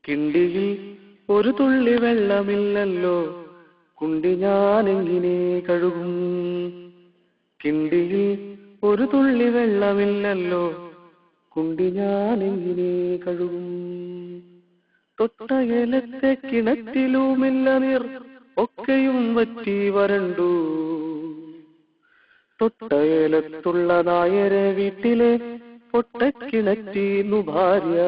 കിണ്ടിയിൽ ഒരു തുള്ളി വെള്ളമില്ലല്ലോ, കുണ്ടി ഞാനെങ്ങിനെ കഴുകും. കിണ്ടിയിൽ ഒരു തുള്ളി വെള്ളമില്ലല്ലോ, കുണ്ടി ഞാനെങ്ങിനെ കഴുകും. തൊട്ടകലത്തെ കിണറ്റിലുമില്ല നീർ, ഒക്കെയും വറ്റി വരണ്ടു. തൊട്ടകലത്തുള്ള നായരെ വീട്ടിലെ പൊട്ടക്കിണറ്റീന്നു ഭാര്യ.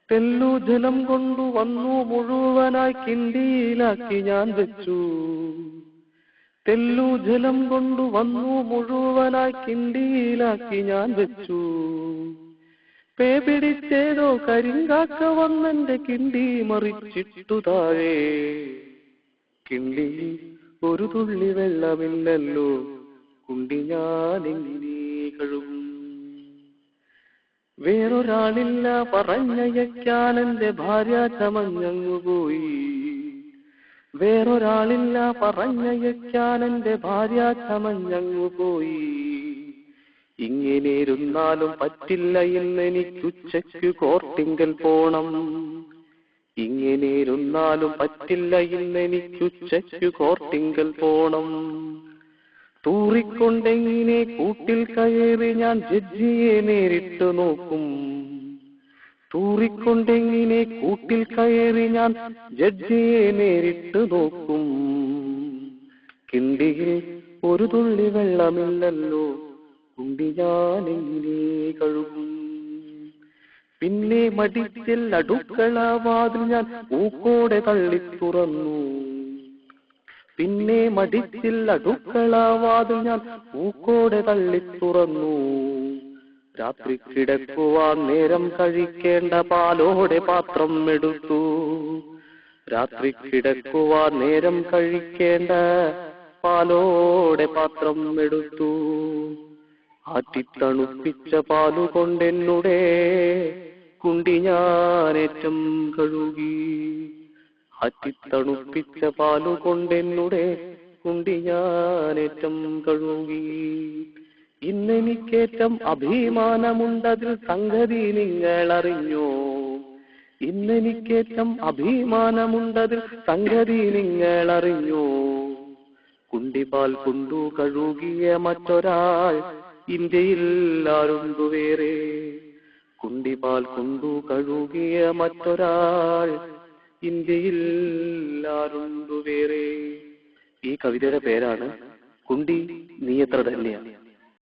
തെല്ലു ജലം കൊണ്ടു വന്നു മുഴുവനായി കിണ്ടിയിലാക്കി ഞാൻ വെച്ചു. തെല്ലു ജലം കൊണ്ടു വന്നു മുഴുവനായി കിണ്ടിയിലാക്കി ഞാൻ വെച്ചു. പേ പിടിച്ചേതോ കരിങ്കാക്ക വന്നെന്റെ കിണ്ടി മറിച്ചിട്ടു താഴെ. കിണ്ടി ഒരു തുള്ളി വെള്ളമില്ലല്ലോ, കുണ്ടി ഞാനെങ്ങിനെ കഴുകും. വേറൊരാളില്ല പറഞ്ഞയക്കാൻ എന്റെ ഭാര്യ ചമഞ്ഞങ്ങുപോയി. വേറൊരാളില്ല പറഞ്ഞയക്കാൻ എന്റെ ഭാര്യ ചമഞ്ഞങ്ങുപോയി. ഇങ്ങനെ ഇരുന്നാലും പറ്റില്ല, ഇന്നെനിക്കുച്ചയ്ക്കു കോർട്ടിങ്കൽ പോണം. ഇങ്ങനെ ഇരുന്നാലും പറ്റില്ല, ഇന്നെനിക്കുച്ചയ്ക്കു കോർട്ടിങ്കൽ പോണം. തൂറിക്കൊണ്ടെങ്ങിനെ കൂട്ടിൽ കയറി ഞാൻ ജഡ്ജിയെ നേരിട്ട് നോക്കും. തൂറിക്കൊണ്ടെങ്ങിനെ കൂട്ടിൽ കയറി ഞാൻ ജഡ്ജിയെ നേരിട്ട് നോക്കും. കിണ്ടിയിൽ ഒരു തുള്ളി വെള്ളമില്ലല്ലോ, കുണ്ടി ഞാനെങ്ങിനെ കഴുകും. പിന്നെ മടിച്ചിൽ അടുക്കള വാതിൽ ഞാൻ ഊക്കോടെ തള്ളി തുറന്നു. പിന്നെ മടിച്ചിൽ അടുക്കള വാതിൽ ഞാൻ ഊക്കോടെ തള്ളി തുറന്നു. രാത്രി കിടക്കുവാൻ നേരം കഴിക്കേണ്ട പാലോടെ പാത്രം എടുത്തു. രാത്രി കിടക്കുവാൻ നേരം കഴിക്കേണ്ട പാലോടെ പാത്രം എടുത്തു. ആറ്റിത്തണുപ്പിച്ച പാലുകൊണ്ടെന്നുടെ കുണ്ടി ഞാനേറ്റം കഴുകി. ആറ്റിത്തണുപ്പിച്ച പാലുകൊണ്ടെന്നുടെ കുണ്ടി ഞാനേറ്റം കഴുകി. ഇന്നെനിക്കേറ്റം അഭിമാനമുണ്ടതിൽ സംഗതി നിങ്ങളറിഞ്ഞോ? ഇന്നെനിക്കേറ്റം അഭിമാനമുണ്ടതിൽ സംഗതി നിങ്ങളറിഞ്ഞോ? കുണ്ടിപ്പാൽ കൊണ്ടു കഴുകിയ മറ്റൊരാൾ ഇന്ത്യയിൽ ആരുണ്ടു വേറെ? കുണ്ടിപ്പാൽ കൊണ്ടു കഴുകിയ മറ്റൊരാൾ ഇന്ത്യയിൽ ആരുണ്ടു വേറെ? ഈ കവിതയുടെ പേരാണ് കുണ്ടി നീ എത്ര ധന്യ.